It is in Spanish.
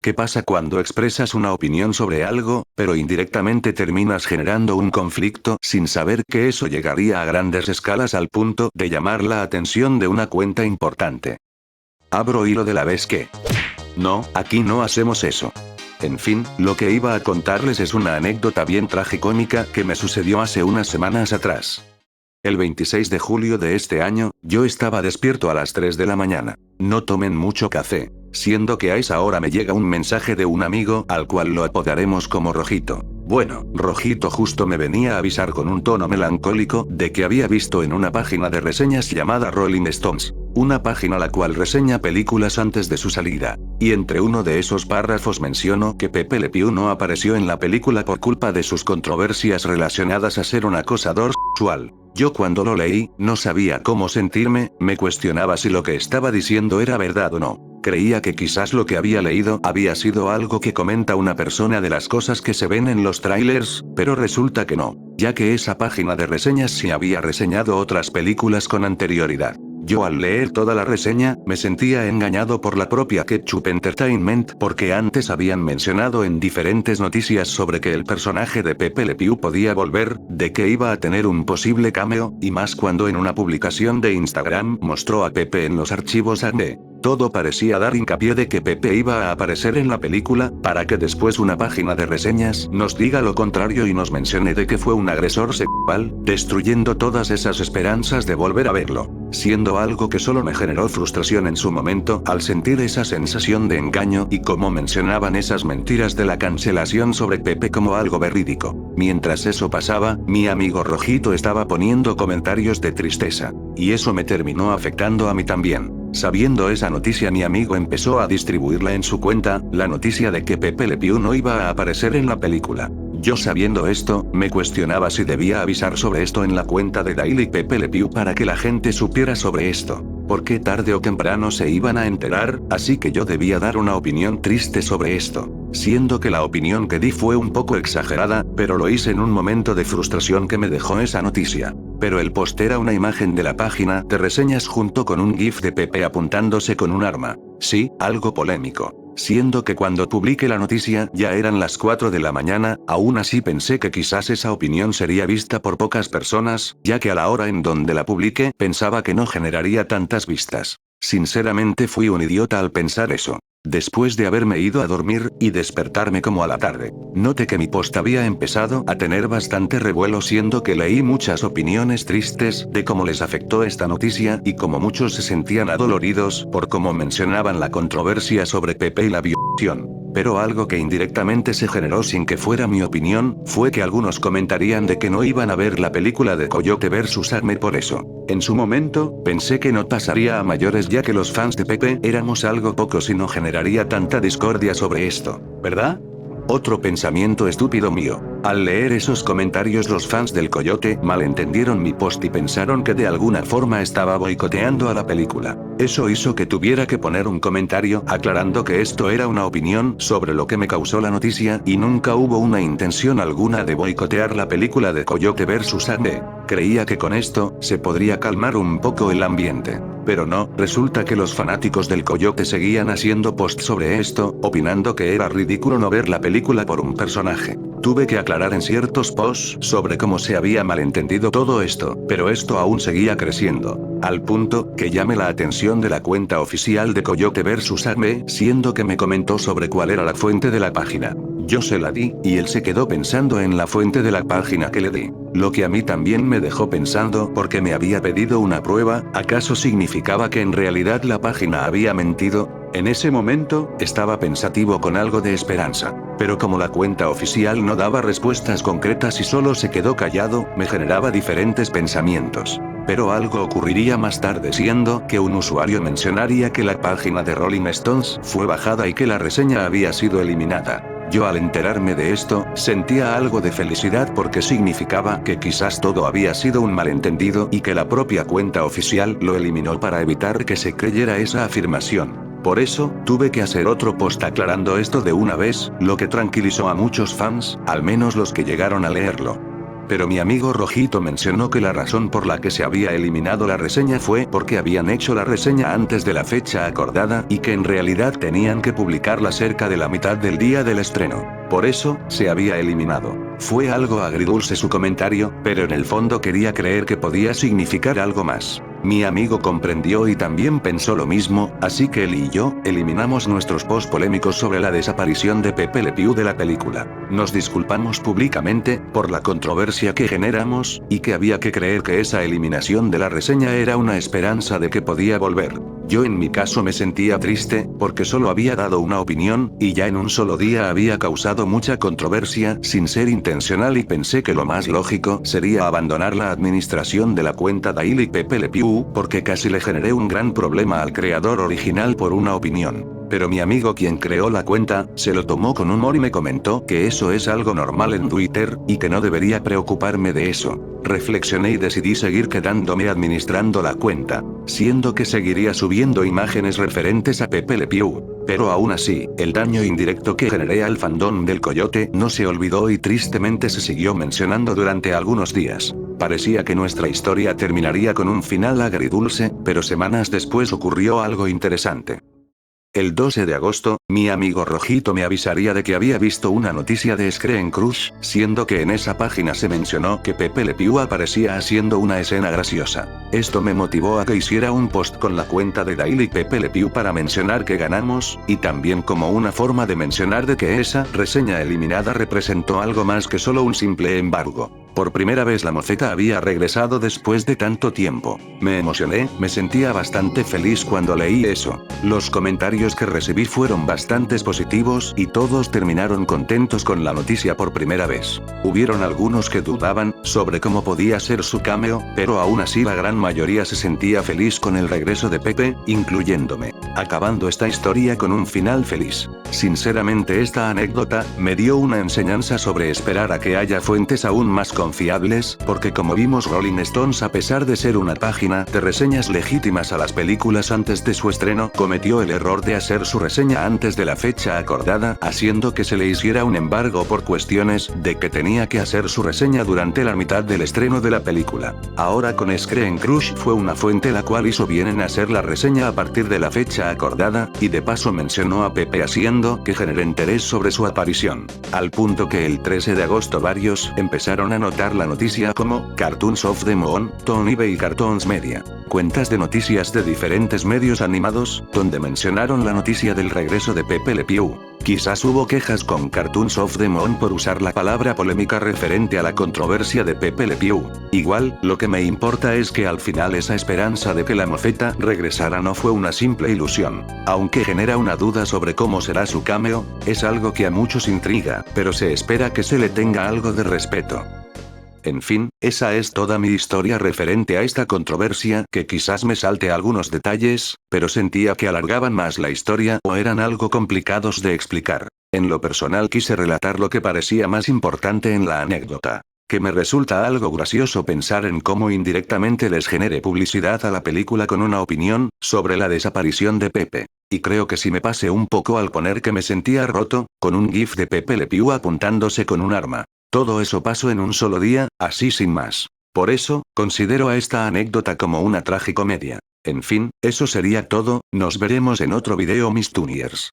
¿Qué pasa cuando expresas una opinión sobre algo, pero indirectamente terminas generando un conflicto sin saber que eso llegaría a grandes escalas al punto de llamar la atención de una cuenta importante? Abro hilo de la vez que... No, aquí no hacemos eso. En fin, lo que iba a contarles es una anécdota bien tragicómica que me sucedió hace unas semanas atrás. El 26 de julio de este año, yo estaba despierto a las 3 de la mañana. No tomen mucho café, siendo que a esa hora me llega un mensaje de un amigo al cual lo apodaremos como Rojito. Bueno, Rojito justo me venía a avisar con un tono melancólico de que había visto en una página de reseñas llamada Rolling Stones, una página la cual reseña películas antes de su salida, y entre uno de esos párrafos mencionó que Pepe Le Pew no apareció en la película por culpa de sus controversias relacionadas a ser un acosador sexual. Yo cuando lo leí, no sabía cómo sentirme, me cuestionaba si lo que estaba diciendo era verdad o no. Creía que quizás lo que había leído había sido algo que comenta una persona de las cosas que se ven en los trailers, pero resulta que no, ya que esa página de reseñas sí había reseñado otras películas con anterioridad. Yo al leer toda la reseña, me sentía engañado por la propia Ketchup Entertainment porque antes habían mencionado en diferentes noticias sobre que el personaje de Pepe Le Pew podía volver, de que iba a tener un posible cameo, y más cuando en una publicación de Instagram mostró a Pepe en los archivos AD. Todo parecía dar hincapié de que Pepe iba a aparecer en la película, para que después una página de reseñas nos diga lo contrario y nos mencione de que fue un agresor sexual, destruyendo todas esas esperanzas de volver a verlo. Siendo algo que solo me generó frustración en su momento al sentir esa sensación de engaño y como mencionaban esas mentiras de la cancelación sobre Pepe como algo verídico. Mientras eso pasaba, mi amigo Rojito estaba poniendo comentarios de tristeza. Y eso me terminó afectando a mí también. Sabiendo esa noticia, mi amigo empezó a distribuirla en su cuenta, la noticia de que Pepe Le Pew no iba a aparecer en la película. Yo sabiendo esto, me cuestionaba si debía avisar sobre esto en la cuenta de Daily Pepe Le Pew para que la gente supiera sobre esto. Porque tarde o temprano se iban a enterar, así que yo debía dar una opinión triste sobre esto. Siendo que la opinión que di fue un poco exagerada, pero lo hice en un momento de frustración que me dejó esa noticia. Pero el post era una imagen de la página de reseñas junto con un GIF de Pepe apuntándose con un arma. Sí, algo polémico. Siendo que cuando publiqué la noticia ya eran las 4 de la mañana, aún así pensé que quizás esa opinión sería vista por pocas personas, ya que a la hora en donde la publiqué pensaba que no generaría tantas vistas. Sinceramente fui un idiota al pensar eso. Después de haberme ido a dormir y despertarme como a la tarde, noté que mi post había empezado a tener bastante revuelo, siendo que leí muchas opiniones tristes de cómo les afectó esta noticia y cómo muchos se sentían adoloridos por cómo mencionaban la controversia sobre Pepe y la violación. Pero algo que indirectamente se generó sin que fuera mi opinión, fue que algunos comentarían de que no iban a ver la película de Coyote vs Acme por eso. En su momento, pensé que no pasaría a mayores ya que los fans de Pepe éramos algo pocos y no generaría tanta discordia sobre esto, ¿verdad? Otro pensamiento estúpido mío. Al leer esos comentarios, los fans del Coyote malentendieron mi post y pensaron que de alguna forma estaba boicoteando a la película. Eso hizo que tuviera que poner un comentario aclarando que esto era una opinión sobre lo que me causó la noticia y nunca hubo una intención alguna de boicotear la película de Coyote vs Acme. Creía que con esto se podría calmar un poco el ambiente. Pero no, resulta que los fanáticos del Coyote seguían haciendo posts sobre esto, opinando que era ridículo no ver la película por un personaje. Tuve que aclarar en ciertos posts sobre cómo se había malentendido todo esto, pero esto aún seguía creciendo, al punto que llamé la atención de la cuenta oficial de Coyote vs Acme, siendo que me comentó sobre cuál era la fuente de la página. Yo se la di, y él se quedó pensando en la fuente de la página que le di. Lo que a mí también me dejó pensando porque me había pedido una prueba, ¿acaso significaba que en realidad la página había mentido? En ese momento, estaba pensativo con algo de esperanza. Pero como la cuenta oficial no daba respuestas concretas y solo se quedó callado, me generaba diferentes pensamientos. Pero algo ocurriría más tarde, siendo que un usuario mencionaría que la página de Rolling Stones fue bajada y que la reseña había sido eliminada. Yo al enterarme de esto, sentía algo de felicidad porque significaba que quizás todo había sido un malentendido y que la propia cuenta oficial lo eliminó para evitar que se creyera esa afirmación. Por eso, tuve que hacer otro post aclarando esto de una vez, lo que tranquilizó a muchos fans, al menos los que llegaron a leerlo. Pero mi amigo Rojito mencionó que la razón por la que se había eliminado la reseña fue porque habían hecho la reseña antes de la fecha acordada y que en realidad tenían que publicarla cerca de la mitad del día del estreno. Por eso, se había eliminado. Fue algo agridulce su comentario, pero en el fondo quería creer que podía significar algo más. Mi amigo comprendió y también pensó lo mismo, así que él y yo, eliminamos nuestros posts polémicos sobre la desaparición de Pepe Le Pew de la película. Nos disculpamos públicamente, por la controversia que generamos, y que había que creer que esa eliminación de la reseña era una esperanza de que podía volver. Yo en mi caso me sentía triste, porque solo había dado una opinión, y ya en un solo día había causado mucha controversia, sin ser intencional y pensé que lo más lógico sería abandonar la administración de la cuenta Daily Pepe Le Pew, porque casi le generé un gran problema al creador original por una opinión. Pero mi amigo quien creó la cuenta, se lo tomó con humor y me comentó que eso es algo normal en Twitter, y que no debería preocuparme de eso. Reflexioné y decidí seguir quedándome administrando la cuenta, siendo que seguiría subiendo imágenes referentes a Pepe Le Pew. Pero aún así, el daño indirecto que generé al fandom del Coyote no se olvidó y tristemente se siguió mencionando durante algunos días. Parecía que nuestra historia terminaría con un final agridulce, pero semanas después ocurrió algo interesante. El 12 de agosto, mi amigo Rojito me avisaría de que había visto una noticia de Screen Crush, siendo que en esa página se mencionó que Pepe Le Pew aparecía haciendo una escena graciosa. Esto me motivó a que hiciera un post con la cuenta de Daily Pepe Le Pew para mencionar que ganamos, y también como una forma de mencionar de que esa reseña eliminada representó algo más que solo un simple embargo. Por primera vez la moceta había regresado después de tanto tiempo. Me emocioné, me sentía bastante feliz cuando leí eso. Los comentarios que recibí fueron bastante positivos y todos terminaron contentos con la noticia por primera vez. Hubieron algunos que dudaban sobre cómo podía ser su cameo, pero aún así la gran mayoría se sentía feliz con el regreso de Pepe, incluyéndome. Acabando esta historia con un final feliz. Sinceramente esta anécdota me dio una enseñanza sobre esperar a que haya fuentes aún más confiables, porque como vimos Rolling Stones a pesar de ser una página de reseñas legítimas a las películas antes de su estreno, cometió el error de hacer su reseña antes de la fecha acordada, haciendo que se le hiciera un embargo por cuestiones de que tenía que hacer su reseña durante la mitad del estreno de la película. Ahora con Screen Crush fue una fuente la cual hizo bien en hacer la reseña a partir de la fecha acordada, y de paso mencionó a Pepe haciendo que generé interés sobre su aparición. Al punto que el 13 de agosto varios empezaron a notar la noticia como Cartoons of the Moon, Tony B y Cartoons Media. Cuentas de noticias de diferentes medios animados, donde mencionaron la noticia del regreso de Pepe Le Pew. Quizás hubo quejas con Cartoons of the Moon por usar la palabra polémica referente a la controversia de Pepe Le Pew. Igual, lo que me importa es que al final esa esperanza de que la moceta regresara no fue una simple ilusión. Aunque genera una duda sobre cómo será su cameo, es algo que a muchos intriga, pero se espera que se le tenga algo de respeto. En fin, esa es toda mi historia referente a esta controversia, que quizás me salte algunos detalles, pero sentía que alargaban más la historia o eran algo complicados de explicar. En lo personal quise relatar lo que parecía más importante en la anécdota. Que me resulta algo gracioso pensar en cómo indirectamente les genere publicidad a la película con una opinión sobre la desaparición de Pepe. Y creo que si me pasé un poco al poner que me sentía roto, con un gif de Pepe Le Pew apuntándose con un arma. Todo eso pasó en un solo día, así sin más. Por eso, considero a esta anécdota como una tragicomedia. En fin, eso sería todo, nos veremos en otro video mis Tuniers.